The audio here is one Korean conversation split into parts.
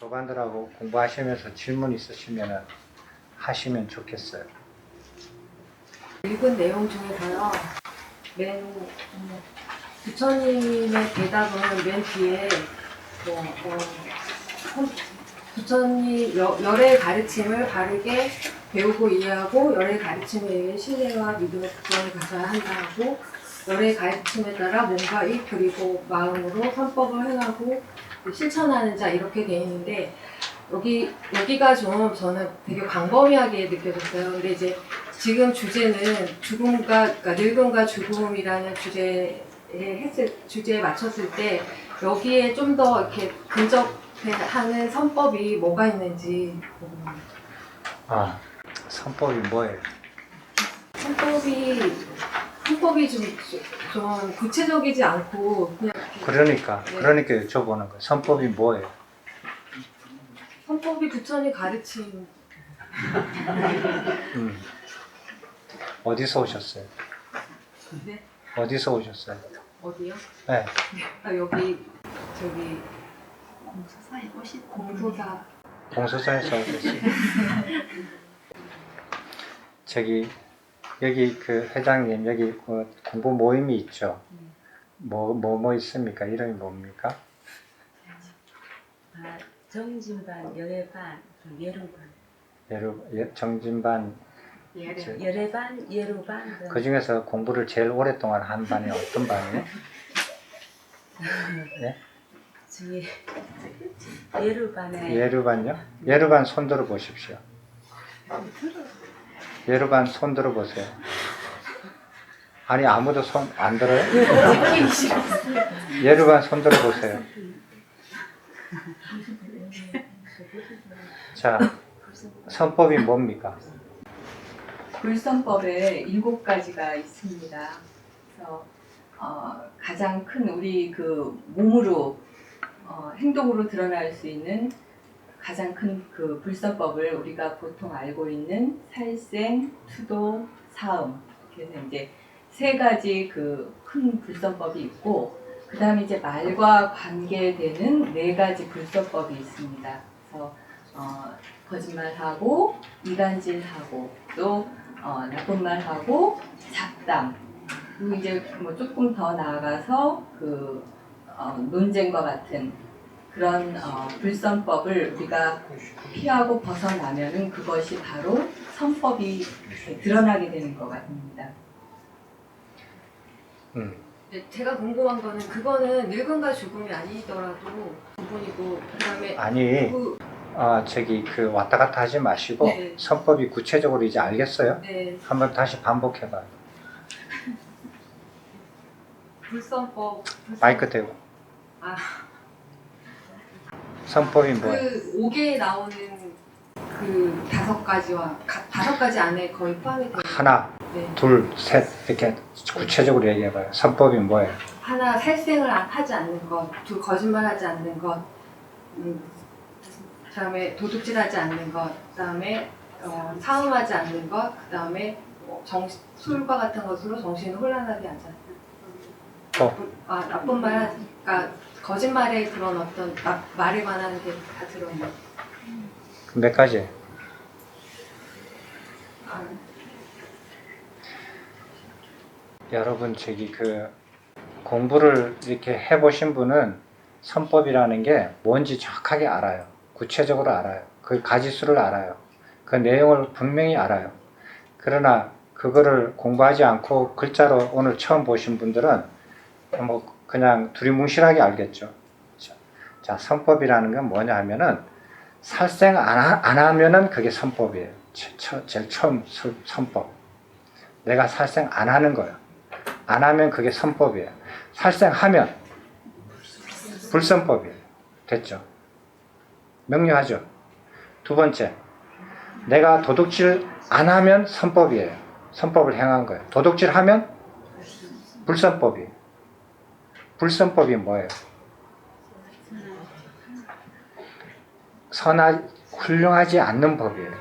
도반들하고 공부하시면서 질문 있으시면 하시면 좋겠어요. 읽은 내용 중에서요, 부처님의 대답은 맨 뒤에 부처님 열의 가르침을 바르게 배우고 이해하고 열의 가르침에 의해 신뢰와 믿음의 부정을 가져야 한다고, 열의 가르침에 따라 몸과 입 그리고 마음으로 선법을 행하고 실천하는 자, 이렇게 되어 있는데, 여기가 좀 저는 되게 광범위하게 느껴졌어요. 근데 이제 지금 주제는 그러니까 늙음과 죽음이라는 주제에 맞췄을 때 여기에 좀 더 이렇게 근접하는 선법이 뭐가 있는지 궁금합니다. 선법이 뭐예요? 선법이 좀 구체적이지 않고 그냥 그러니까 여쭤보는 거예요. 선법이 뭐예요? 선법이 부처님 가르침. 어디서 오셨어요? 네? 어디서 오셨어요? 어디요? 네. 여기 저기 공소사에서 오셨어요. 여기 그 회장님, 여기 공부 모임이 있죠? 뭐 있습니까? 이름이 뭡니까? 정진반, 열애반, 예루반. 정진반, 열애반, 예루반. 그 중에서 공부를 제일 오랫동안 한 반이 어떤 반이에요? 네? 중에 예루반에. 예루반요? 예루반 손 들어 보십시오. 예루반 손 들어 보세요. 아니, 아무도 손 안 들어요? 예루반 손 들어 보세요. 자, 선법이 뭡니까? 불선법에 7가지가 있습니다. 그래서 가장 큰 우리 그 몸으로 행동으로 드러날 수 있는 가장 큰 그 불선법을 우리가 보통 알고 있는 살생, 투도, 사음, 그래서 이제 3가지 그 큰 불선법이 있고, 그 다음에 이제 말과 관계되는 4가지 불선법이 있습니다. 그래서 거짓말하고, 이간질하고, 또 나쁜 말하고, 잡담, 그리고 이제 뭐 조금 더 나아가서 그 논쟁과 같은 그런 불선법을 우리가 피하고 벗어나면은 그것이 바로 선법이 드러나게 되는 것 같습니다. 제가 궁금한 거는 그거는 늙음과 죽음이 아니더라도 부분이고, 그다음에 아니, 그 왔다 갔다 하지 마시고, 네. 선법이 구체적으로 이제 알겠어요? 네, 한번 다시 반복해봐요. 불선법. 마이크 대고. 아, 선법이 뭐예요? 그 5개에 나오는 그 5가지 안에 거의 포함이 돼요. 하나, 네. 둘, 셋, 이렇게 구체적으로 얘기해봐요. 선법이 뭐예요? 하나, 살생을 하지 않는 것. 둘, 거짓말하지 않는 것. 그다음에 도둑질하지 않는 것. 그다음에 사음하지 않는 것. 그다음에 술과 같은 것으로 정신을 혼란하게 하지 않는 것. 나쁜 말, 그러니까 거짓말에 그런 어떤 말에 관한 게 다 들어있는. 몇 가지? 여러분, 그 공부를 이렇게 해보신 분은 선법이라는 게 뭔지 정확하게 알아요. 구체적으로 알아요. 그 가지수를 알아요. 그 내용을 분명히 알아요. 그러나 그거를 공부하지 않고 글자로 오늘 처음 보신 분들은 뭐 그냥 두리뭉실하게 알겠죠. 자, 선법이라는 건 뭐냐 하면은 살생 안 하면은 그게 선법이에요. 제일 처음 선법. 내가 살생 안 하는 거예요. 안 하면 그게 선법이에요. 살생하면 불선법이에요. 됐죠? 명료하죠? 두 번째, 내가 도둑질 안 하면 선법이에요. 선법을 행한 거예요. 도둑질 하면 불선법이에요. 불선법이 뭐예요? 훌륭하지 않는 법이에요.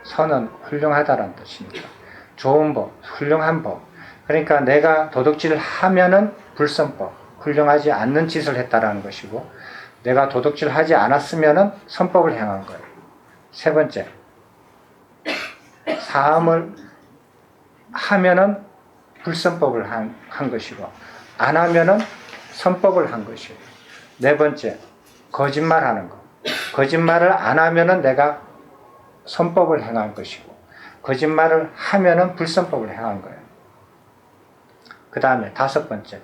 선은 훌륭하다는 뜻입니다. 좋은 법, 훌륭한 법. 그러니까 내가 도둑질을 하면은 불선법, 훌륭하지 않는 짓을 했다라는 것이고, 내가 도둑질 하지 않았으면은 선법을 행한 거예요. 세 번째, 사함을 하면은 불선법을 한 것이고, 안 하면은 선법을 한 것이에요. 네 번째, 거짓말 하는 거. 거짓말을 안 하면은 내가 선법을 행한 것이고, 거짓말을 하면은 불선법을 행한 거예요. 그 다음에 다섯 번째,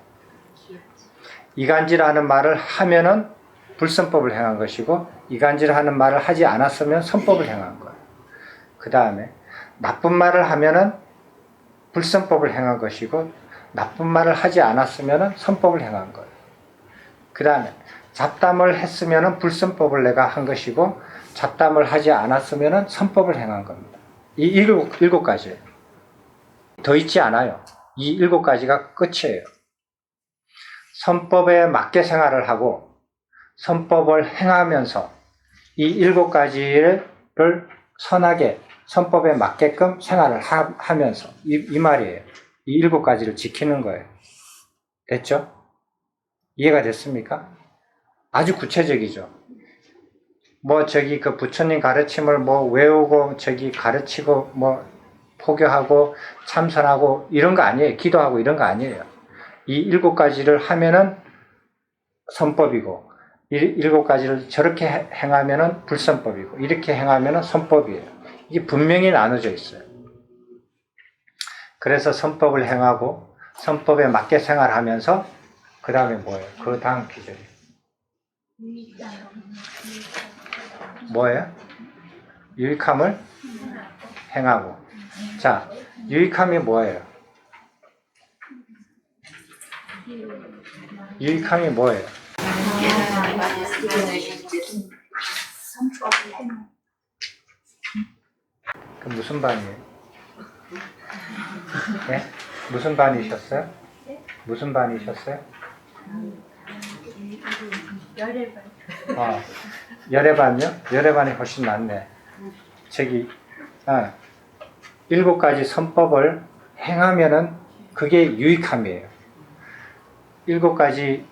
이간질하는 말을 하면은 불선법을 행한 것이고, 이간질하는 말을 하지 않았으면 선법을 행한 거예요. 그 다음에 나쁜 말을 하면은 불선법을 행한 것이고, 나쁜 말을 하지 않았으면 선법을 행한 거예요. 그 다음에 잡담을 했으면 불선법을 내가 한 것이고, 잡담을 하지 않았으면 선법을 행한 겁니다. 이 일곱 가지예요. 더 있지 않아요. 이 일곱 가지가 끝이에요. 선법에 맞게 생활을 하고 선법을 행하면서 이 일곱 가지를 선하게 선법에 맞게끔 생활을 하면서 이 말이에요. 이 일곱 가지를 지키는 거예요. 됐죠? 이해가 됐습니까? 아주 구체적이죠. 그 부처님 가르침을 외우고 가르치고 포교하고 참선하고 이런 거 아니에요. 기도하고 이런 거 아니에요. 이 일곱 가지를 하면은 선법이고, 일곱 가지를 저렇게 행하면은 불선법이고, 이렇게 행하면은 선법이에요. 이게 분명히 나눠져 있어요. 그래서 선법을 행하고 선법에 맞게 생활하면서 그 다음에 뭐예요? 그 다음 기절이 뭐예요? 유익함을 행하고. 자, 유익함이 뭐예요? 유익함이 뭐예요? 그 무슨 반이에요? 네? 무슨 반이셨어요? 무슨 반이셨어요? 열애반이요? 열애반이 훨씬 낫네. 일곱 가지 선법을 행하면은 그게 유익함이에요. 일곱 가지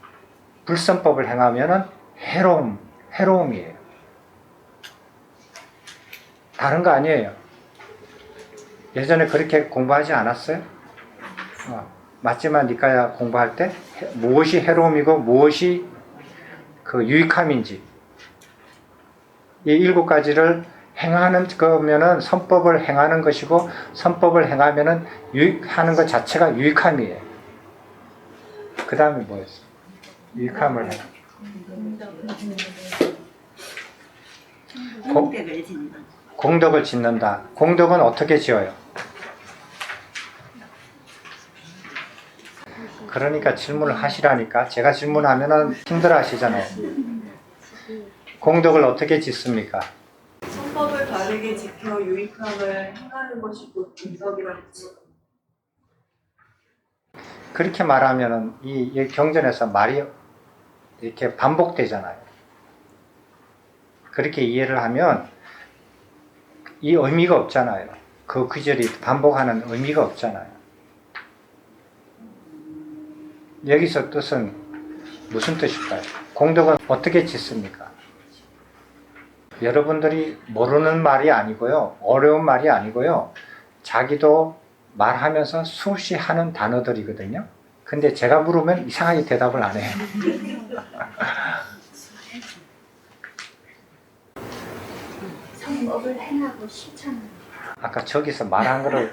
불선법을 행하면은 해로움이에요. 다른 거 아니에요. 예전에 그렇게 공부하지 않았어요? 맞지만 니까야 공부할 때 무엇이 해로움이고 무엇이 그 유익함인지 이 일곱 가지를 행하는 거면은 선법을 행하는 것이고, 선법을 행하면은 하는 것 자체가 유익함이에요. 그 다음에 뭐였어? 유익함을 해. 공덕을 짓는다. 공덕은 어떻게 지어요? 그러니까 질문을 하시라니까. 제가 질문하면은 힘들어 하시잖아요. 공덕을 어떻게 짓습니까? 선법을 바르게 지켜 유익함을 행하는 것이 곧 공덕이라고 했죠. 그렇게 말하면은 이 경전에서 말이 이렇게 반복되잖아요. 그렇게 이해를 하면 이 의미가 없잖아요. 그 구절이 반복하는 의미가 없잖아요. 여기서 뜻은 무슨 뜻일까요? 공덕은 어떻게 짓습니까? 여러분들이 모르는 말이 아니고요. 어려운 말이 아니고요. 자기도 말하면서 수시 하는 단어들이거든요. 근데 제가 물으면 이상하게 대답을 안 해요. 선법을 행하고 실천하는. 아까 저기서 말한 거를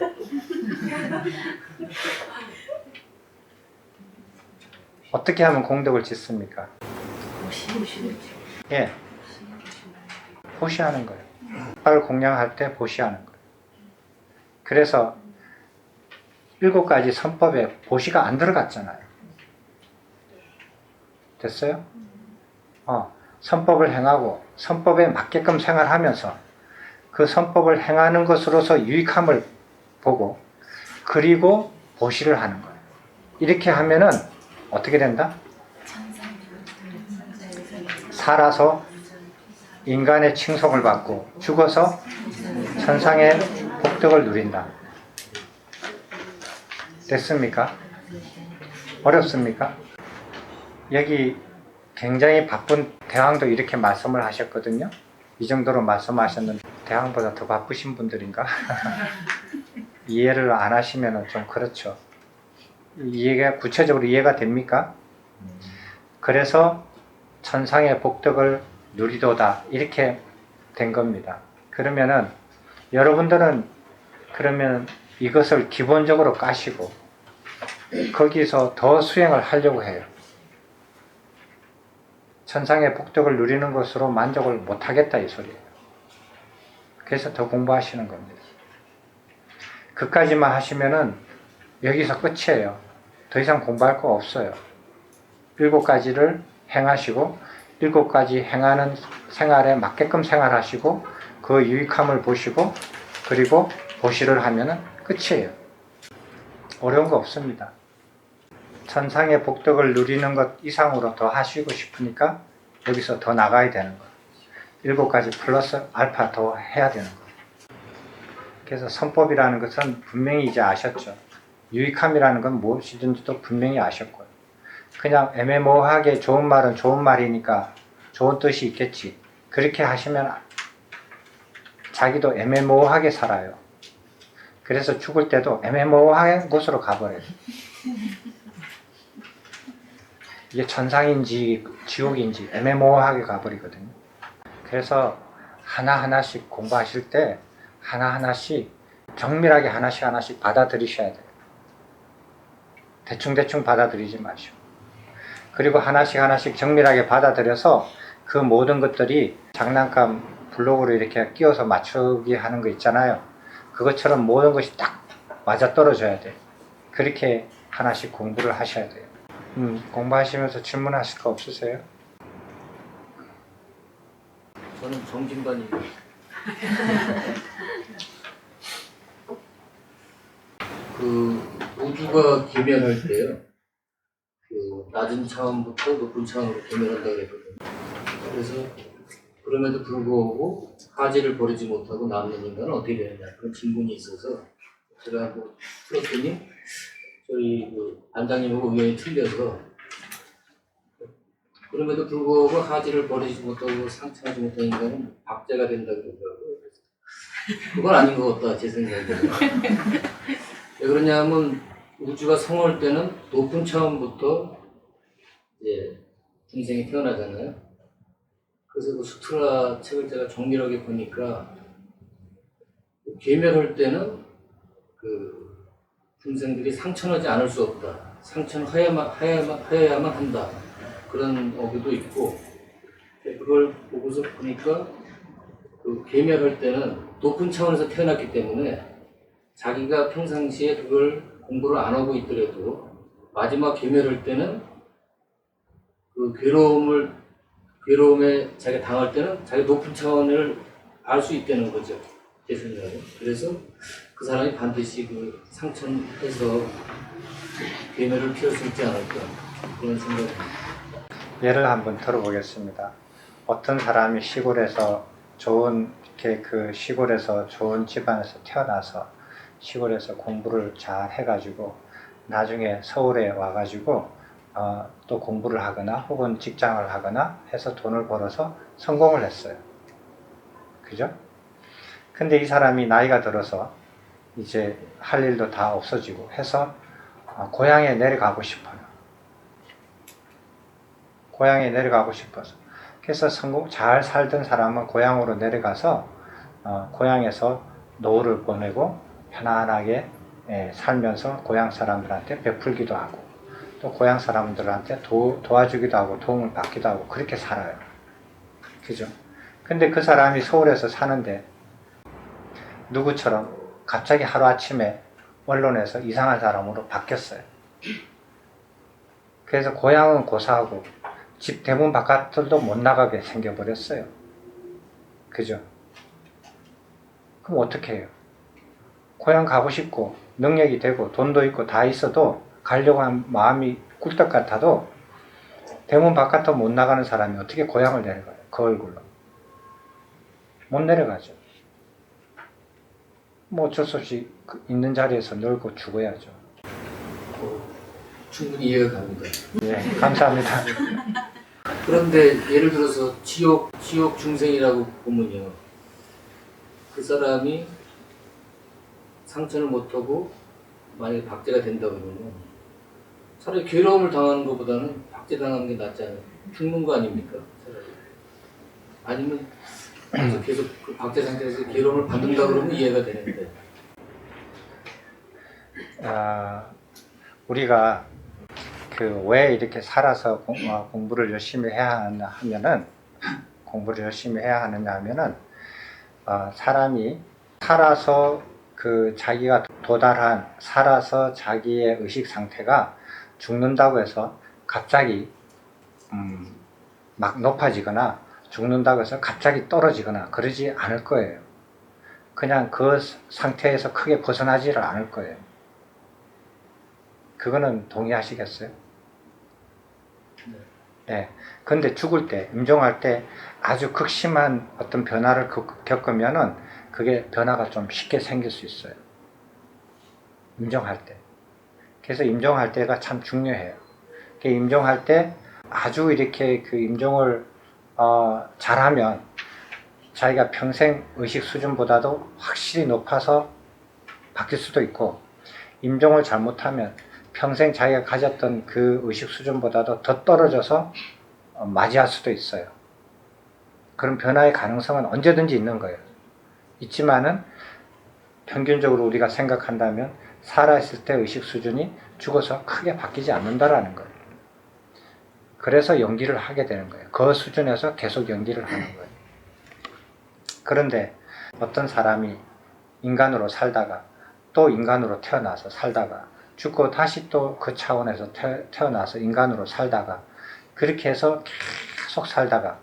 어떻게 하면 공덕을 짓습니까? 예, 보시하는 거예요. 을 공양할 때 보시하는 거예요. 그래서 일곱 가지 선법에 보시가 안 들어갔잖아요. 됐어요? 선법을 행하고 선법에 맞게끔 생활하면서 그 선법을 행하는 것으로서 유익함을 보고, 그리고 보시를 하는 거예요. 이렇게 하면은 어떻게 된다? 살아서 인간의 칭송을 받고 죽어서 천상의 복덕을 누린다. 됐습니까? 어렵습니까? 여기 굉장히 바쁜 대왕도 이렇게 말씀을 하셨거든요. 이 정도로 말씀하셨는데 대왕보다 더 바쁘신 분들인가? 이해를 안 하시면 좀 그렇죠. 이해가 구체적으로 이해가 됩니까? 그래서 천상의 복덕을 누리도다 이렇게 된 겁니다. 그러면은 여러분들은 그러면 이것을 기본적으로 까시고 거기서 더 수행을 하려고 해요. 천상의 복덕을 누리는 것으로 만족을 못하겠다 이 소리예요. 그래서 더 공부하시는 겁니다. 그까지만 하시면은 여기서 끝이에요. 더 이상 공부할 거 없어요. 7가지를 행하시고 7가지 행하는 생활에 맞게끔 생활하시고 그 유익함을 보시고 그리고 보시를 하면은 끝이에요. 어려운 거 없습니다. 천상의 복덕을 누리는 것 이상으로 더 하시고 싶으니까 여기서 더 나가야 되는 거예요. 7가지 플러스 알파 더 해야 되는 거예요. 그래서 선법이라는 것은 분명히 이제 아셨죠. 유익함이라는 건 무엇이든지도 분명히 아셨고요. 그냥 애매모호하게 좋은 말은 좋은 말이니까 좋은 뜻이 있겠지. 그렇게 하시면 자기도 애매모호하게 살아요. 그래서 죽을 때도 애매모호한 곳으로 가버려요. 이게 천상인지 지옥인지 애매모호하게 가버리거든요. 그래서 하나하나씩 공부하실 때 하나하나씩 정밀하게 하나씩 받아들이셔야 돼요. 대충대충 받아들이지 마시고. 그리고 하나씩 정밀하게 받아들여서 그 모든 것들이 장난감 블록으로 이렇게 끼워서 맞추기 하는 거 있잖아요. 그것처럼 모든 것이 딱 맞아떨어져야 돼요. 그렇게 하나씩 공부를 하셔야 돼요. 공부하시면서 질문하실 거 없으세요? 저는 정진반입니다. 그 우주가 계면할 때요, 그 낮은 차원부터 높은 차원으로 계면한다고 그랬거든요. 그래서 그럼에도 불구하고 하지를 버리지 못하고 남는 인간은 어떻게 되느냐, 그런 질문이 있어서 제가 뭐 풀었더니 저희 그 반장님하고 의견이 틀려서 그럼에도 불구하고 하지를 버리지 못하고 상처하지 못한 인간은 박제가 된다고 그러더라고요. 그건 아닌 것 같다 제 생각에는. 왜 그러냐면 우주가 성할 때는 높은 차원부터 이제 중생이 태어나잖아요. 그래서 그 수트라 책을 제가 정밀하게 보니까 계멸할 때는 그 중생들이 상처하지 않을 수 없다. 상처는 하야만 한다. 그런 어구도 있고, 그걸 보고서 보니까 그 계멸할 때는 높은 차원에서 태어났기 때문에 자기가 평상시에 그걸 공부를 안 하고 있더라도 마지막 계멸할 때는 그 괴로움에 자기가 당할 때는 자기 높은 차원을 알 수 있다는 거죠. 제 생각에. 그래서 그 사람이 반드시 그 상처해서 계멸을 피할 수 있지 않을까 그런 생각입니다. 예를 한번 들어보겠습니다. 어떤 사람이 시골에서 좋은 그 시골에서 좋은 집안에서 태어나서 시골에서 공부를 잘 해가지고 나중에 서울에 와가지고 또 공부를 하거나 혹은 직장을 하거나 해서 돈을 벌어서 성공을 했어요. 그죠? 근데 이 사람이 나이가 들어서 이제 할 일도 다 없어지고 해서 고향에 내려가고 싶어요. 고향에 내려가고 싶어서. 그래서 잘 살던 사람은 고향으로 내려가서 고향에서 노후를 보내고 편안하게 살면서 고향 사람들한테 베풀기도 하고 또 고향 사람들한테 도와주기도 하고 도움을 받기도 하고 그렇게 살아요. 그죠? 근데 그 사람이 서울에서 사는데 누구처럼 갑자기 하루아침에 언론에서 이상한 사람으로 바뀌었어요. 그래서 고향은 고사하고 집 대문 바깥들도 못 나가게 생겨버렸어요. 그죠? 그럼 어떻게 해요? 고향 가고 싶고 능력이 되고 돈도 있고 다 있어도 가려고 한 마음이 꿀떡 같아도 대문 바깥도 못 나가는 사람이 어떻게 고향을 내려가요? 그 얼굴로. 못 내려가죠. 뭐 어쩔 수 없이 있는 자리에서 놀고 죽어야죠. 충분히 이해가 갑니다. 예, 감사합니다. 그런데 예를 들어서 지옥 중생이라고 보면요. 그 사람이 상처를 못하고 만약에 박제가 된다 그러면 차라리 괴로움을 당하는 것보다는 박제당하는 게 낫지 않아요? 죽는 거 아닙니까? 차라리. 아니면 계속 그 박제 상태에서 괴로움을 받는다 그러면 이해가 되는데. 우리가 그 왜 이렇게 살아서 공부를 열심히 해야 하면은 공부를 열심히 해야 하느냐 하면은 사람이 살아서 그 자기가 도달한 살아서 자기의 의식 상태가 죽는다고 해서 갑자기 막 높아지거나 죽는다고 해서 갑자기 떨어지거나 그러지 않을 거예요. 그냥 그 상태에서 크게 벗어나지를 않을 거예요. 그거는 동의하시겠어요? 네. 근데 죽을 때, 임종할 때 아주 극심한 어떤 변화를 겪으면은 그게 변화가 좀 쉽게 생길 수 있어요. 임종할 때. 그래서 임종할 때가 참 중요해요. 임종할 때 아주 이렇게 그 임종을 잘하면 자기가 평생 의식 수준보다도 확실히 높아서 바뀔 수도 있고, 임종을 잘못하면 평생 자기가 가졌던 그 의식 수준보다도 더 떨어져서 맞이할 수도 있어요. 그런 변화의 가능성은 언제든지 있는 거예요. 있지만은 평균적으로 우리가 생각한다면 살아있을 때 의식 수준이 죽어서 크게 바뀌지 않는다라는 거예요. 그래서 연기를 하게 되는 거예요. 그 수준에서 계속 연기를 하는 거예요. 그런데 어떤 사람이 인간으로 살다가 또 인간으로 태어나서 살다가 죽고 다시 또 그 차원에서 태어나서 인간으로 살다가 그렇게 해서 계속 살다가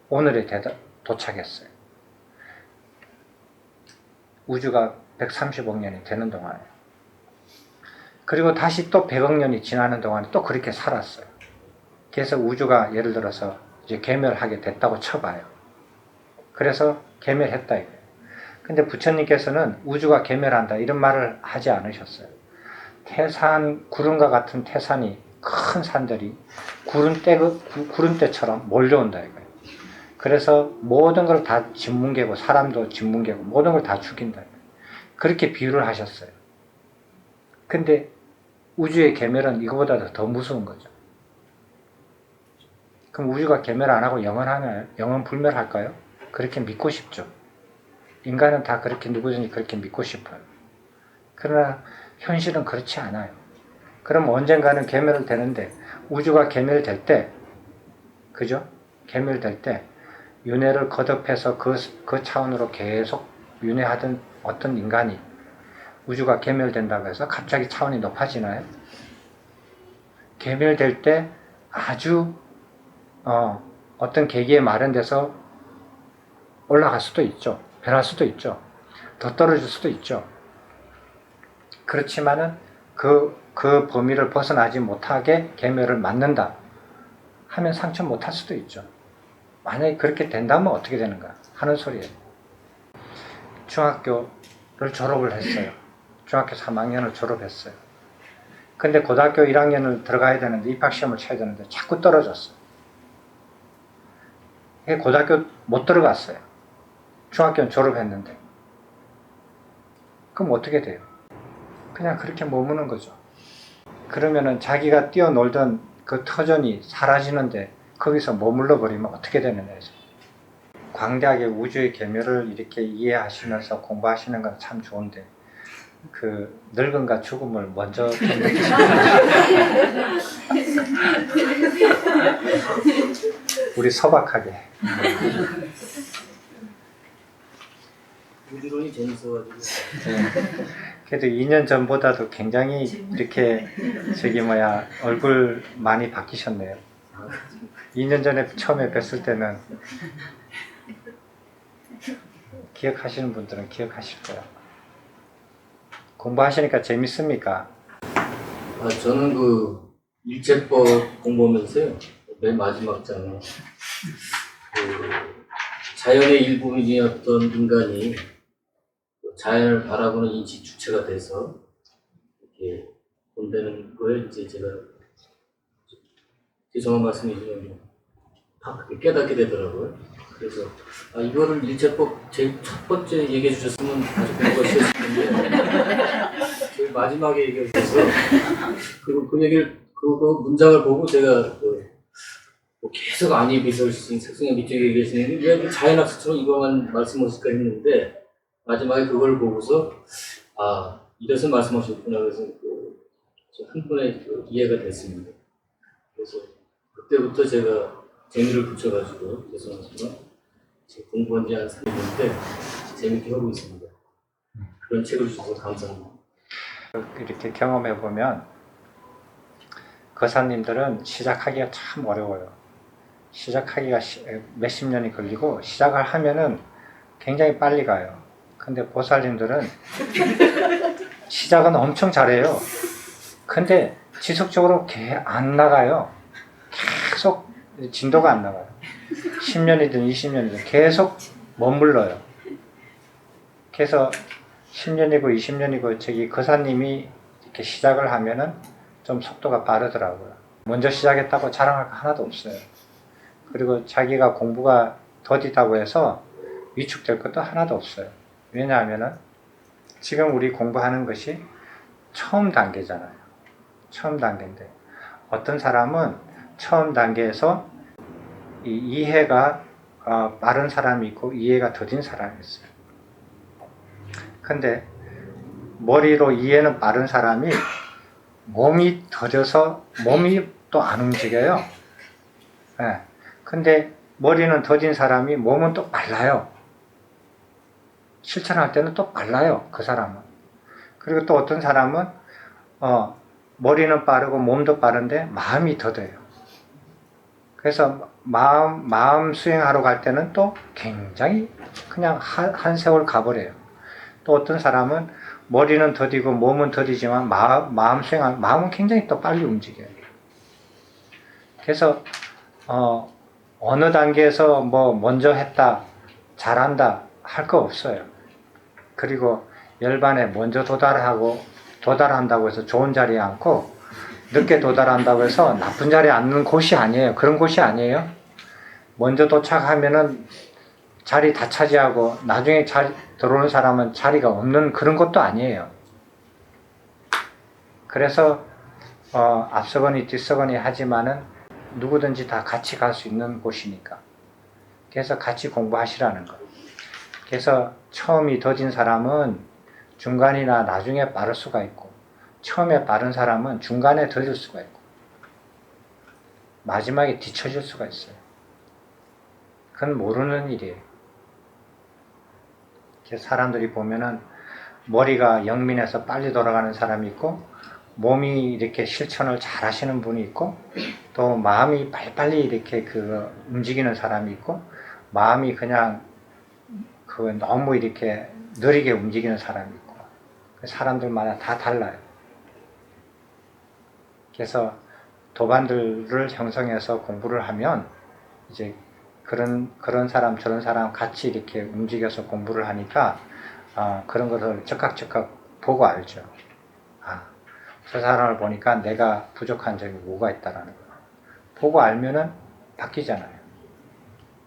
오늘에 도착했어요. 우주가 130억 년이 되는 동안에. 그리고 다시 또 100억 년이 지나는 동안에 또 그렇게 살았어요. 그래서 우주가 예를 들어서 이제 괴멸하게 됐다고 쳐봐요. 그래서 괴멸했다 이거예요. 근데 부처님께서는 우주가 괴멸한다 이런 말을 하지 않으셨어요. 구름과 같은 태산이 큰 산들이 구름대처럼 몰려온다 이거예요. 그래서 모든 걸 다 짓뭉개고 사람도 짓뭉개고 모든 걸 다 죽인다. 그렇게 비유를 하셨어요. 근데 우주의 괴멸은 이거보다 더 무서운 거죠. 그럼 우주가 괴멸 안 하고 영원하나요? 영원 불멸할까요? 그렇게 믿고 싶죠. 인간은 다 그렇게 누구든지 그렇게 믿고 싶어요. 그러나 현실은 그렇지 않아요. 그럼 언젠가는 괴멸을 되는데 우주가 괴멸될 때, 그죠? 괴멸될 때 윤회를 거듭해서 그 차원으로 계속 윤회하던 어떤 인간이 우주가 괴멸된다고 해서 갑자기 차원이 높아지나요? 괴멸될 때 아주 어떤 계기에 마련돼서 올라갈 수도 있죠. 변할 수도 있죠. 더 떨어질 수도 있죠. 그렇지만은 그 범위를 벗어나지 못하게 계멸을 맞는다 하면 상처 못할 수도 있죠. 만약에 그렇게 된다면 어떻게 되는가 하는 소리예요. 중학교를 졸업을 했어요. 중학교 3학년을 졸업했어요. 근데 고등학교 1학년을 들어가야 되는데 입학시험을 쳐야 되는데 자꾸 떨어졌어요. 고등학교 못 들어갔어요. 중학교는 졸업했는데. 그럼 어떻게 돼요? 그냥 그렇게 머무는 거죠. 그러면은 자기가 뛰어놀던 그 터전이 사라지는데 거기서 머물러 버리면 어떻게 되느냐 해서. 광대하게 우주의 계멸을 이렇게 이해하시면서 공부하시는 건 참 좋은데 그 늙음과 죽음을 먼저 우리 소박하게. 우주론이 재밌어가지고. 네. 그래도 2년 전보다도 굉장히 이렇게 얼굴 많이 바뀌셨네요. 2년 전에 처음에 뵀을 때는 기억하시는 분들은 기억하실 거예요. 공부하시니까 재밌습니까? 저는 그 일제법 공부하면서요. 맨 마지막 장은 그 자연의 일부분이었던 인간이 자연을 바라보는 인식 주체가 돼서 이렇게 본다는 걸 이제 제가 죄송한 말씀이지만 다 그렇게 깨닫게 되더라고요. 그래서 이거를 일제법 제일 첫 번째 얘기해 주셨으면 아주 공부가 쉬웠을 텐데 제일 마지막에 얘기해 주셔서 그 얘기를 그 문장을 보고 제가 뭐 계속 안이 비서신 석승현 밑쪽에 계시는 게 왜 자연학습처럼 이거만 말씀하실까 했는데 마지막에 그걸 보고서 이래서 말씀하셨구나. 그래서 한 번에 이해가 됐습니다. 그래서 그때부터 제가 재미를 붙여가지고 죄송하지만 공부한 지 한 3년인데 재밌게 하고 있습니다. 그런 책을 주셔서 감사합니다. 이렇게 경험해 보면 거사님들은 시작하기가 참 어려워요. 시작하기가 몇십 년이 걸리고 시작을 하면은 굉장히 빨리 가요. 근데 보살님들은 시작은 엄청 잘해요. 근데 지속적으로 안 나가요. 계속 진도가 안 나가요. 10년이든 20년이든 계속 머물러요. 그래서 10년이고 20년이고 저기 거사님이 이렇게 시작을 하면은 좀 속도가 빠르더라고요. 먼저 시작했다고 자랑할 거 하나도 없어요. 그리고 자기가 공부가 더디다고 해서 위축될 것도 하나도 없어요. 왜냐하면은 지금 우리 공부하는 것이 처음 단계잖아요. 처음 단계인데 어떤 사람은 처음 단계에서 이해가 빠른 사람이 있고 이해가 더딘 사람이 있어요. 근데 머리로 이해는 빠른 사람이 몸이 더뎌서 몸이 또 안 움직여요. 네. 근데 머리는 더딘 사람이 몸은 또 빨라요. 실천할 때는 또 빨라요. 그 사람은. 그리고 또 어떤 사람은 머리는 빠르고 몸도 빠른데 마음이 더뎌요. 그래서 마음 수행하러 갈 때는 또 굉장히 그냥 한 세월 가버려요. 또 어떤 사람은 머리는 더디고 몸은 더디지만 마음은 굉장히 또 빨리 움직여요. 그래서 어느 단계에서 뭐 먼저 했다, 잘한다 할 거 없어요. 그리고 열반에 먼저 도달한다고 해서 좋은 자리에 앉고 늦게 도달한다고 해서 나쁜 자리에 앉는 곳이 아니에요. 그런 곳이 아니에요. 먼저 도착하면은 자리 다 차지하고 나중에 들어오는 사람은 자리가 없는 그런 것도 아니에요. 그래서 앞서거니 뒤서거니 하지만은 누구든지 다 같이 갈 수 있는 곳이니까. 그래서 같이 공부하시라는 거예요. 그래서 처음이 더딘 사람은 중간이나 나중에 빠를 수가 있고 처음에 빠른 사람은 중간에 더딜 수가 있고 마지막에 뒤처질 수가 있어요. 그건 모르는 일이에요. 사람들이 보면은 머리가 영민해서 빨리 돌아가는 사람이 있고 몸이 이렇게 실천을 잘 하시는 분이 있고 또 마음이 빨리빨리 이렇게 움직이는 사람이 있고 마음이 그냥 너무 이렇게 느리게 움직이는 사람이 있고 사람들마다 다 달라요. 그래서 도반들을 형성해서 공부를 하면 이제 그런 사람 저런 사람 같이 이렇게 움직여서 공부를 하니까 그런 것을 즉각 보고 알죠. 저 사람을 보니까 내가 부족한 점이 뭐가 있다라는 거. 보고 알면은 바뀌잖아요.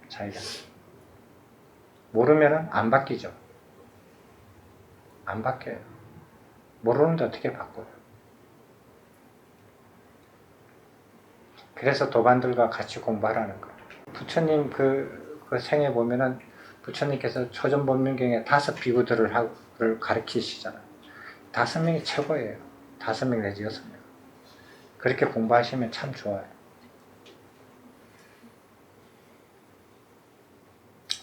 자기가. 모르면은 안 바뀌죠. 안 바뀌어요. 모르는데 어떻게 바꿔요? 그래서 도반들과 같이 공부하라는 거예요. 부처님 그 생에 보면은 부처님께서 초전본명경에 5 비구들을 가르치시잖아요. 5명이 최고예요. 5명 내지 6명. 그렇게 공부하시면 참 좋아요.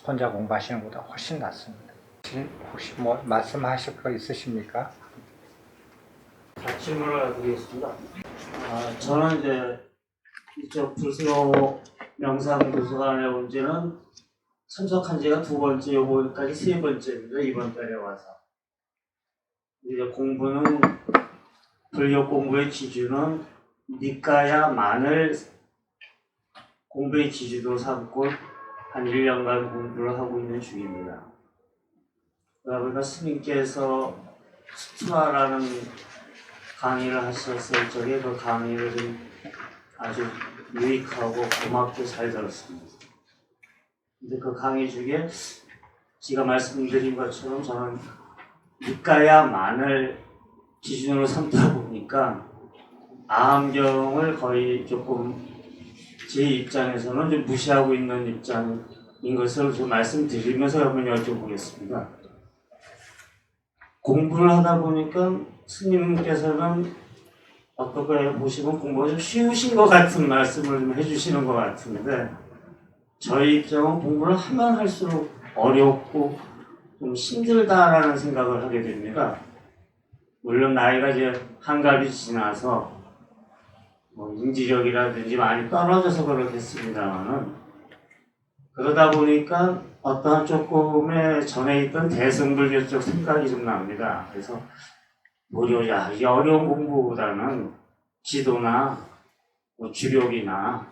혼자 공부하시는 것보다 훨씬 낫습니다. 혹시 뭐 말씀하실 거 있으십니까? 질문을 드리겠습니다. 저는 이쪽 불교 명상도서관에 온 지는 참석한 지가 2번째, 요번까지 3번째입니다. 이번 달에 와서. 이제 공부는 불교 공부의 기준은 니까야만을 공부의 기준으로 삼고 한 1년간 공부를 하고 있는 중입니다. 그러니까 스님께서 수투마라는 강의를 하셨을 적에 그 강의를 좀 아주 유익하고 고맙게 잘 들었습니다. 근데 그 강의 중에 제가 말씀드린 것처럼 저는 니까야만을 기준으로 삼다 보니까 아함경을 거의 조금 제 입장에서는 좀 무시하고 있는 입장인 것을 좀 말씀드리면서 한번 여쭤보겠습니다. 공부를 하다 보니까 스님께서는 어떻게 보시면 공부가 좀 쉬우신 것 같은 말씀을 좀 해주시는 것 같은데 저희 입장은 공부를 하면 할수록 어렵고 좀 힘들다라는 생각을 하게 됩니다. 물론 나이가 이제 한갑이 지나서 뭐 인지력이라든지 많이 떨어져서 그렇겠습니다만은 그러다 보니까 어떠한 조금의 전에 있던 대승불교적 생각이 좀 납니다. 그래서 오히려 이 어려운 공부보다는 지도나 뭐 주력이나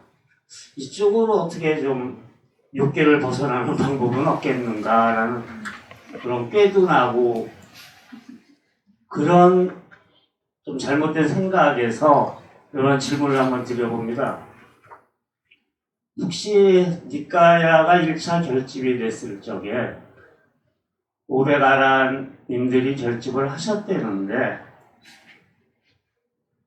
이쪽으로 어떻게 좀 육계를 벗어나는 방법은 없겠는가라는 그런 꾀도 나고 그런 좀 잘못된 생각에서 이런 질문을 한번 드려봅니다. 혹시 니까야가 1차 결집이 됐을 적에 오베가란님들이 결집을 하셨대는데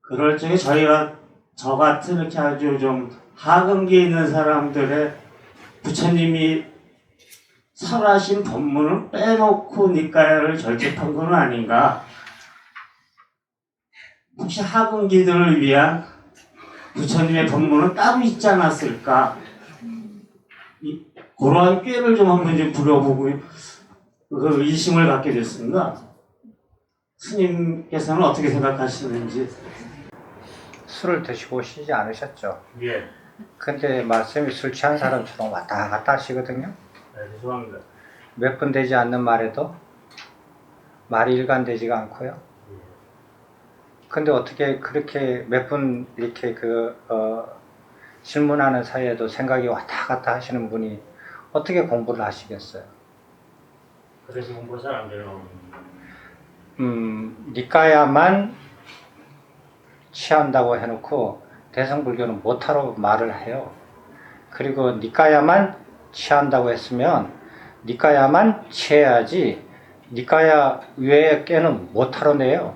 그럴 적에 저희가 저 같은 이렇게 아주 좀 하근기에 있는 사람들의 부처님이 설하신 법문을 빼놓고 니까야를 결집한 건 아닌가? 혹시 하근기들을 위한 부처님의 법문은 따로 있지 않았을까? 그러한 꾀를 좀 한번 좀 부려보고 그 의심을 갖게 됐습니다. 스님께서는 어떻게 생각하시는지? 술을 드시고 오시지 않으셨죠? 예, 근데 말씀이 술 취한 사람처럼 왔다 갔다 하시거든요. 네, 죄송합니다. 몇 분 되지 않는 말에도 말이 일관되지가 않고요. 근데 어떻게 그렇게 몇 분 이렇게 질문하는 사이에도 생각이 왔다 갔다 하시는 분이 어떻게 공부를 하시겠어요? 그래서 공부 잘 안 돼요. 니까야만 취한다고 해놓고 대승불교는 못하라고 말을 해요. 그리고 니까야만 취한다고 했으면 니까야만 취해야지 니까야 외의 꾀는 못하러 내요.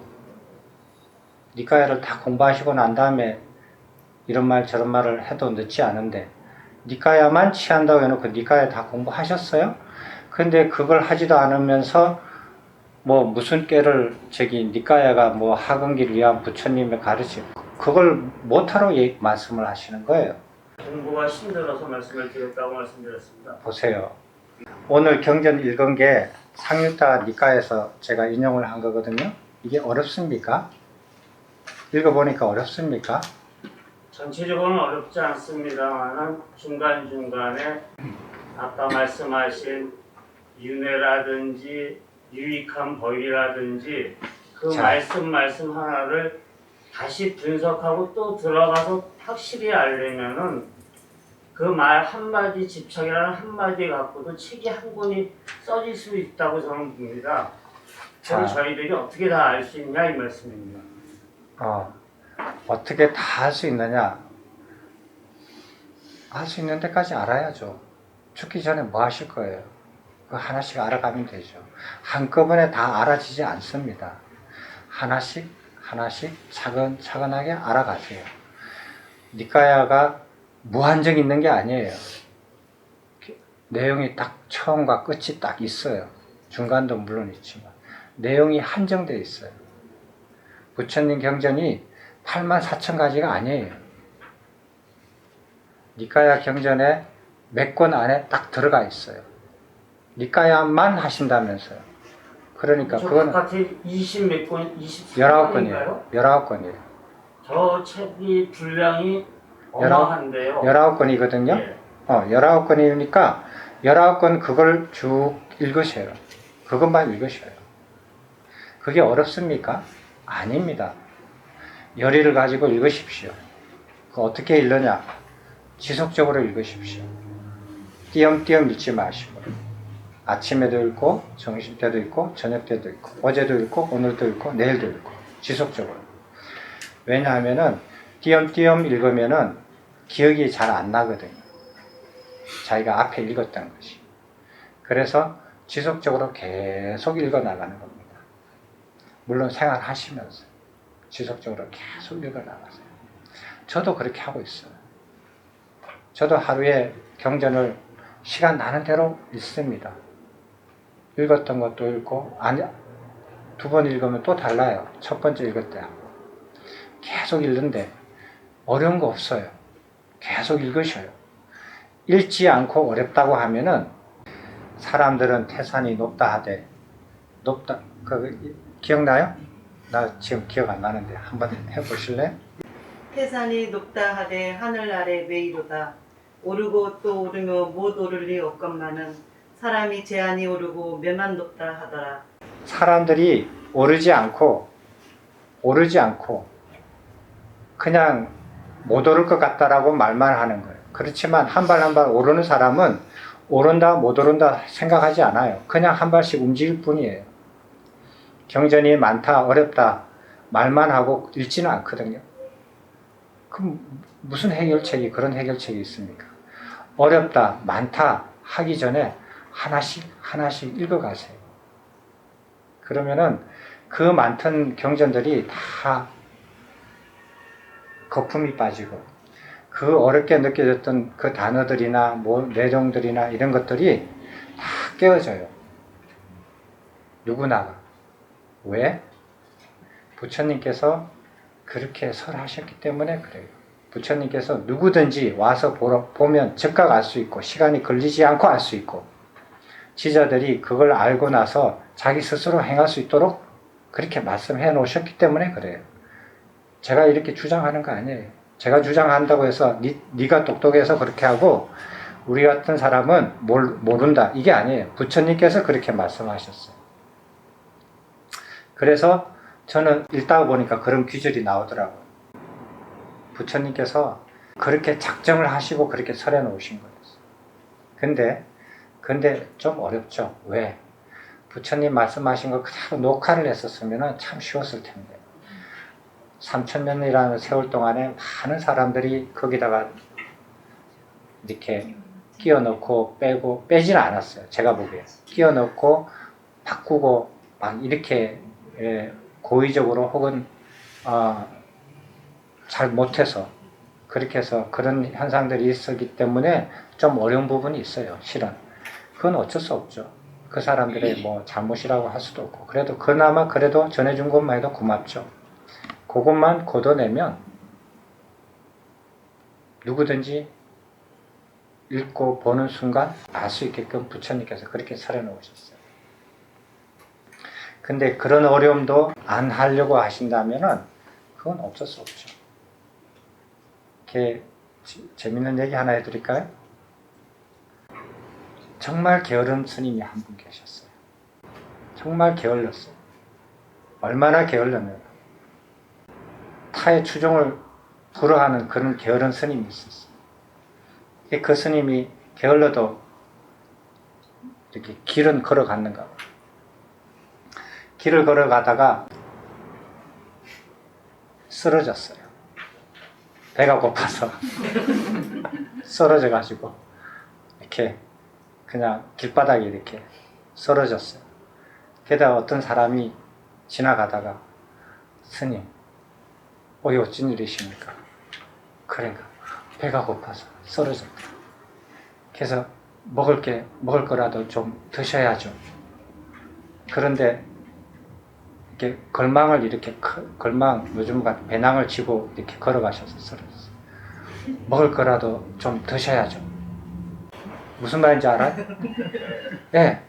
니까야를 다 공부하시고 난 다음에 이런 말 저런 말을 해도 늦지 않은데 니까야만 취한다고 해놓고 니까야 다 공부하셨어요? 근데 그걸 하지도 않으면서 뭐 무슨 꾀를 니까야가 뭐 하근기를 위한 부처님의 가르침 그걸 못하러 말씀을 하시는 거예요. 공부가 힘들어서 말씀을 드렸다고 말씀드렸습니다. 보세요. 오늘 경전 읽은 게 상유타 니까에서 제가 인용을 한 거거든요. 이게 어렵습니까? 읽어보니까 어렵습니까? 전체적으로는 어렵지 않습니다만 중간중간에 아까 말씀하신 윤회라든지 유익한 법이라든지 그 자. 말씀 하나를 다시 분석하고 또 들어가서 확실히 알려면은 그 말 한마디 집착이라는 한마디 갖고도 책이 한 권이 써질 수 있다고 저는 봅니다. 그럼 자. 저희들이 어떻게 다 알 수 있냐 이 말씀입니다. 어떻게 다 할 수 있느냐? 할 수 있는 데까지 알아야죠. 죽기 전에 뭐 하실 거예요? 그 하나씩 알아가면 되죠. 한꺼번에 다 알아지지 않습니다. 하나씩 차근차근하게 알아가세요. 니까야가 무한정 있는 게 아니에요. 내용이 딱 처음과 끝이 딱 있어요. 중간도 물론 있지만 내용이 한정되어 있어요. 부처님 경전이 84,000가지가 아니에요. 니까야 경전에 몇 권 안에 딱 들어가 있어요. 니까야만 하신다면서요. 그러니까 그거는 바깥에 20 몇 권, 19권이에요. 19권이에요. 저 책이 분량이 어마한데요. 19권이거든요. 예. 19권이니까 19권 그걸 쭉 읽으셔요. 그것만 읽으셔요. 그게 어렵습니까? 아닙니다. 열의를 가지고 읽으십시오. 그 어떻게 읽느냐? 지속적으로 읽으십시오. 띄엄띄엄 읽지 마시고 아침에도 읽고 점심때도 읽고 저녁때도 읽고 어제도 읽고 오늘도 읽고 내일도 읽고 지속적으로. 왜냐하면은 띄엄띄엄 읽으면은 기억이 잘 안 나거든요. 자기가 앞에 읽었던 것이. 그래서 지속적으로 계속 읽어 나가는 겁니다. 물론 생활하시면서 지속적으로 계속 읽어 나가세요. 저도 그렇게 하고 있어요. 저도 하루에 경전을 시간 나는 대로 읽습니다. 읽었던 것도 읽고, 아니, 2번 읽으면 또 달라요. 첫 번째 읽을 때하고. 계속 읽는데 어려운 거 없어요. 계속 읽으셔요. 읽지 않고 어렵다고 하면은 사람들은 태산이 높다 하되, 높다, 기억나요? 나 지금 기억 안 나는데 한번 해보실래? 태산이 높다 하되 하늘 아래 메이로다. 오르고 또 오르며 못 오를 리 없건만은 사람이 제한이 오르고 몇만 높다 하더라. 사람들이 오르지 않고 그냥 못 오를 것 같다라고 말만 하는 거예요. 그렇지만 한 발 한 발 오르는 사람은 오른다 못 오른다 생각하지 않아요. 그냥 한 발씩 움직일 뿐이에요. 경전이 많다 어렵다 말만 하고 읽지는 않거든요. 그럼 무슨 해결책이 그런 해결책이 있습니까? 어렵다 많다 하기 전에 하나씩 읽어가세요. 그러면은 그 많던 경전들이 다 거품이 빠지고 그 어렵게 느껴졌던 그 단어들이나 내용들이나 이런 것들이 다 깨어져요. 누구나가. 왜? 부처님께서 그렇게 설하셨기 때문에 그래요. 부처님께서 누구든지 와서 보면 즉각 알 수 있고 시간이 걸리지 않고 알 수 있고 지자들이 그걸 알고 나서 자기 스스로 행할 수 있도록 그렇게 말씀해 놓으셨기 때문에 그래요. 제가 이렇게 주장하는 거 아니에요. 제가 주장한다고 해서 네가 똑똑해서 그렇게 하고 우리 같은 사람은 모른다 이게 아니에요. 부처님께서 그렇게 말씀하셨어요. 그래서 저는 읽다가 보니까 그런 귀절이 나오더라고요. 부처님께서 그렇게 작정을 하시고 그렇게 설해 놓으신 거였어요. 근데 좀 어렵죠. 왜? 부처님 말씀하신 거 그대로 녹화를 했었으면 참 쉬웠을 텐데 3000년이라는 세월 동안에 많은 사람들이 거기다가 이렇게 끼워 넣고 빼지는 않았어요. 제가 보기에 끼워 넣고 바꾸고 막 이렇게 고의적으로 혹은 잘 못해서 그렇게 해서 그런 현상들이 있었기 때문에 좀 어려운 부분이 있어요. 실은 그건 어쩔 수 없죠. 그 사람들의 뭐 잘못이라고 할 수도 없고 그래도 그나마 그래도 전해준 것만 해도 고맙죠. 그것만 걷어내면 누구든지 읽고 보는 순간 알 수 있게끔 부처님께서 그렇게 설해 놓으셨어요. 근데 그런 어려움도 안 하려고 하신다면은 그건 어쩔 수 없죠. 이렇게 재밌는 얘기 하나 해드릴까요? 정말 게으른 스님이 한 분 계셨어요. 정말 게을렀어요. 얼마나 게을렀냐면 타의 추종을 불허하는 그런 게으른 스님이 있었어요. 그 스님이 게을러도 이렇게 길은 걸어갔는가 봐요. 길을 걸어가다가 쓰러졌어요. 배가 고파서 쓰러져가지고 이렇게 그냥 길바닥에 이렇게 쓰러졌어요. 게다가 어떤 사람이 지나가다가 스님, 이게 어쩐 일이십니까? 그러니까 배가 고파서 쓰러졌다. 그래서 먹을 거라도 좀 드셔야죠. 그런데 이렇게 요즘 같은 배낭을 쥐고 이렇게 걸어가셔서 쓰러졌어요. 먹을 거라도 좀 드셔야죠. 무슨 말인지 알아요? 예.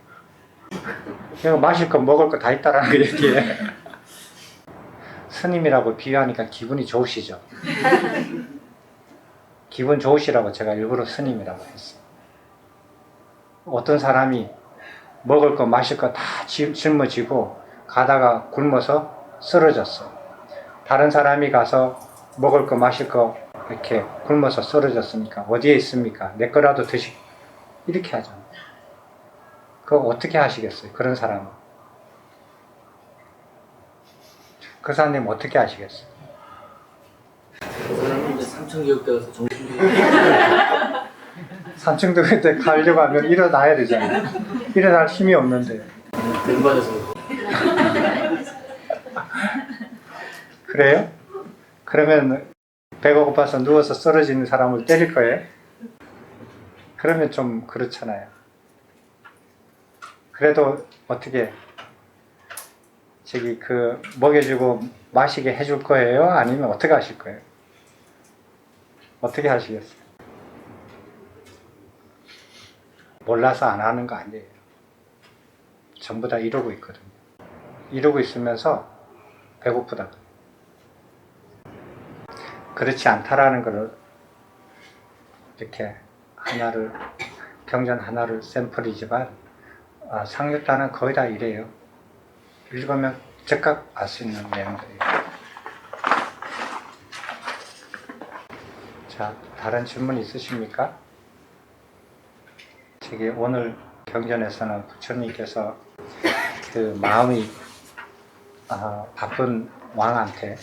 네. 마실 거 먹을 거 다 있다라는 거 얘기예요. 스님이라고 비유하니까 기분이 좋으시죠? 기분 좋으시라고 제가 일부러 스님이라고 했어요. 어떤 사람이 먹을 거 마실 거 다 짊어지고 가다가 굶어서 쓰러졌어요. 다른 사람이 가서 먹을 거 마실 거 이렇게 굶어서 쓰러졌으니까 어디에 있습니까? 내 거라도 이렇게 하잖아요. 그거 어떻게 하시겠어요? 그런 사람은. 그 사람님 어떻게 하시겠어요? 그 사람은 이제 삼천개혁대 가서 정신 삼층동에 가려고 하면 일어나야 되잖아요. 일어날 힘이 없는데. 돈 받아서 그래요? 그러면 배가 고파서 누워서 쓰러지는 사람을 때릴 거예요? 그러면 좀 그렇잖아요. 그래도 어떻게 저기 그 먹여주고 마시게 해줄 거예요? 아니면 어떻게 하실 거예요? 어떻게 하시겠어요? 몰라서 안 하는 거 아니에요. 전부 다 이러고 있거든요. 이러고 있으면서 배고프다. 그렇지 않다라는 걸 이렇게 하나를 경전 하나를 샘플이지만 상류단은 거의 다 이래요. 읽으면 즉각 알 수 있는 내용들이에요. 자, 다른 질문 있으십니까? 저기 오늘 경전에서는 부처님께서 그 마음이 바쁜 왕한테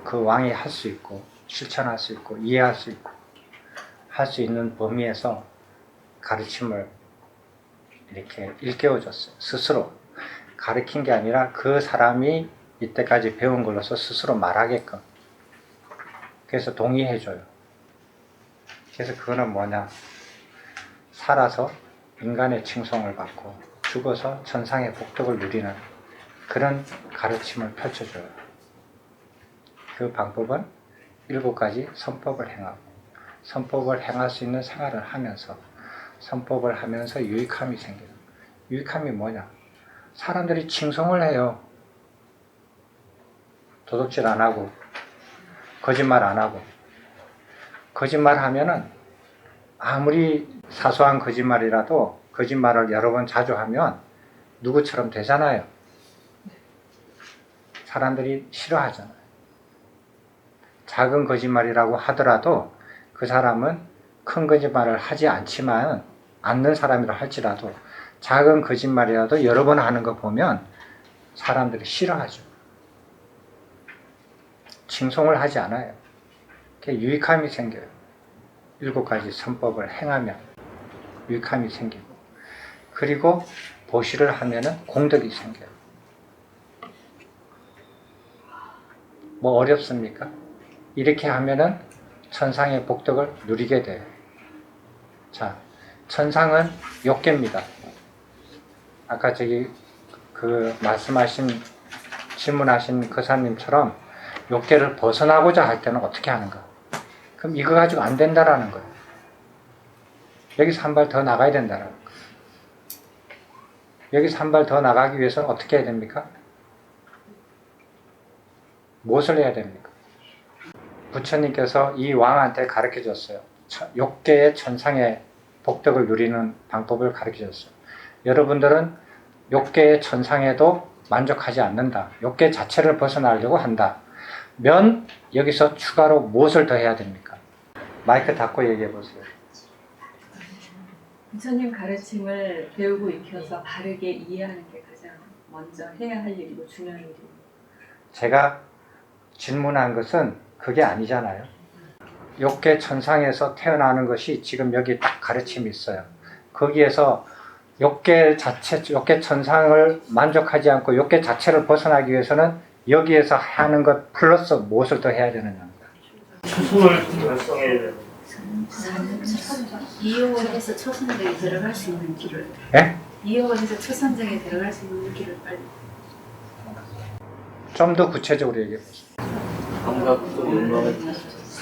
그 왕이 할 수 있고 실천할 수 있고 이해할 수 있고 할 수 있는 범위에서 가르침을 이렇게 일깨워줬어요. 스스로 가르친 게 아니라 그 사람이 이때까지 배운 걸로서 스스로 말하게끔. 그래서 동의해줘요. 그래서 그거는 뭐냐, 살아서 인간의 칭송을 받고 죽어서 천상의 복덕을 누리는 그런 가르침을 펼쳐줘요. 그 방법은 7가지 선법을 행하고, 선법을 행할 수 있는 생활을 하면서, 선법을 하면서 유익함이 생겨요. 유익함이 뭐냐? 사람들이 칭송을 해요. 도둑질 안 하고 거짓말 안 하고. 거짓말 하면은 아무리 사소한 거짓말이라도 거짓말을 여러 번 자주 하면 누구처럼 되잖아요. 사람들이 싫어하잖아요. 작은 거짓말이라고 하더라도 그 사람은 큰 거짓말을 하지 않는 사람이라 할지라도 작은 거짓말이라도 여러 번 하는 거 보면 사람들이 싫어하죠. 칭송을 하지 않아요. 유익함이 생겨요. 7가지 선법을 행하면 유익함이 생기고, 그리고 보시를 하면은 공덕이 생겨요. 뭐 어렵습니까? 이렇게 하면은 천상의 복덕을 누리게 돼요. 자, 천상은 욕계입니다. 아까 저기 그 말씀하신 질문하신 거사님처럼 욕계를 벗어나고자 할 때는 어떻게 하는가? 그럼 이거 가지고 안 된다라는 거예요. 여기서 한 발 더 나가야 된다라는 거예요. 여기서 한 발 더 나가기 위해서는 어떻게 해야 됩니까? 무엇을 해야 됩니까? 부처님께서 이 왕한테 가르쳐 줬어요. 욕계의 천상의 복덕을 누리는 방법을 가르쳐 줬어요. 여러분들은 욕계의 천상에도 만족하지 않는다. 욕계 자체를 벗어나려고 한다. 면 여기서 추가로 무엇을 더 해야 됩니까? 마이크 닫고 얘기해 보세요. 부처님 가르침을 배우고 익혀서 바르게 이해하는 게 가장 먼저 해야 할 일이고 중요한 일이고. 제가 질문한 것은 그게 아니잖아요. 욕계 천상에서 태어나는 것이 지금 여기 딱 가르침이 있어요. 거기에서 욕계 자체, 욕계 천상을 만족하지 않고 욕계 자체를 벗어나기 위해서는 여기에서 하는 것 플러스 무엇을 더 해야 되느냐. 초성을 달성해야 돼요. 이용을 해서 초선장에 들어갈 수 있는 길을. 예? 이용을 해서 초선장에 들어갈 수 있는 길을 빨리. 좀 더 구체적으로 얘기해 보세요. 감각도 용감을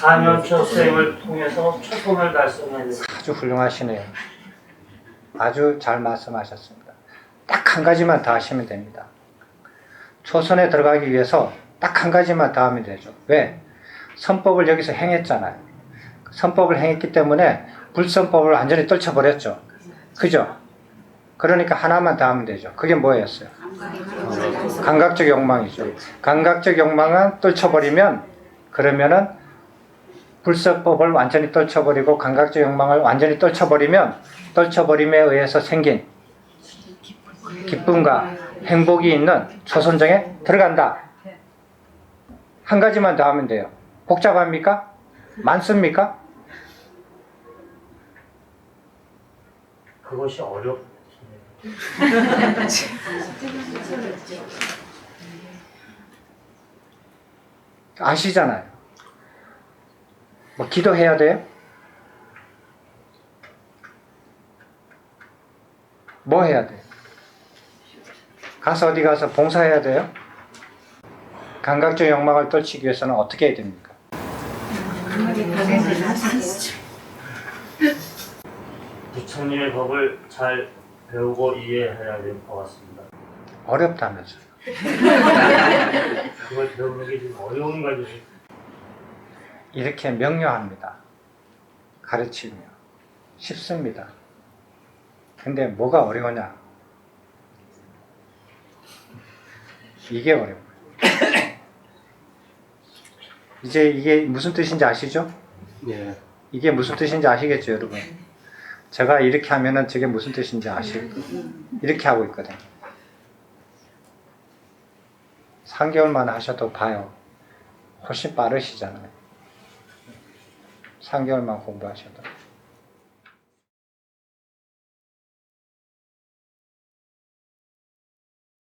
4년 초생을 통해서 초성을 달성해야 돼요. 아주 훌륭하시네요. 아주 잘 말씀하셨습니다. 딱 한 가지만 더 하시면 됩니다. 초선에 들어가기 위해서 딱 한 가지만 더 하면 되죠. 왜? 선법을 여기서 행했잖아요. 선법을 행했기 때문에 불선법을 완전히 떨쳐버렸죠. 그죠? 그러니까 하나만 더 하면 되죠. 그게 뭐였어요? 감각적 욕망이죠. 감각적 욕망은 떨쳐버리면, 그러면은 불선법을 완전히 떨쳐버리고 감각적 욕망을 완전히 떨쳐버림에 의해서 생긴 기쁨과 행복이 있는 초선정에 들어간다. 한 가지만 더 하면 돼요. 복잡합니까? 많습니까? 그것이 어렵습니다. 아시잖아요. 뭐 기도해야 돼요? 뭐 해야 돼요? 가서 어디 가서 봉사해야 돼요? 감각적 욕망을 떨치기 위해서는 어떻게 해야 됩니까? 부처님의 법을 잘 배우고 이해해야 될 것 같습니다. 어렵다면서요. 그걸 배우는 게 좀 어려운 거지. 이렇게 명료합니다. 가르치며 쉽습니다. 근데 뭐가 어려우냐? 이게 어려워요. 이제 이게 무슨 뜻인지 아시죠? 예. 이게 무슨 뜻인지 아시겠죠, 여러분? 제가 이렇게 하면은 저게 무슨 뜻인지 아실 거예요. 이렇게 하고 있거든요. 3개월만 하셔도 봐요. 훨씬 빠르시잖아요. 3개월만 공부하셔도.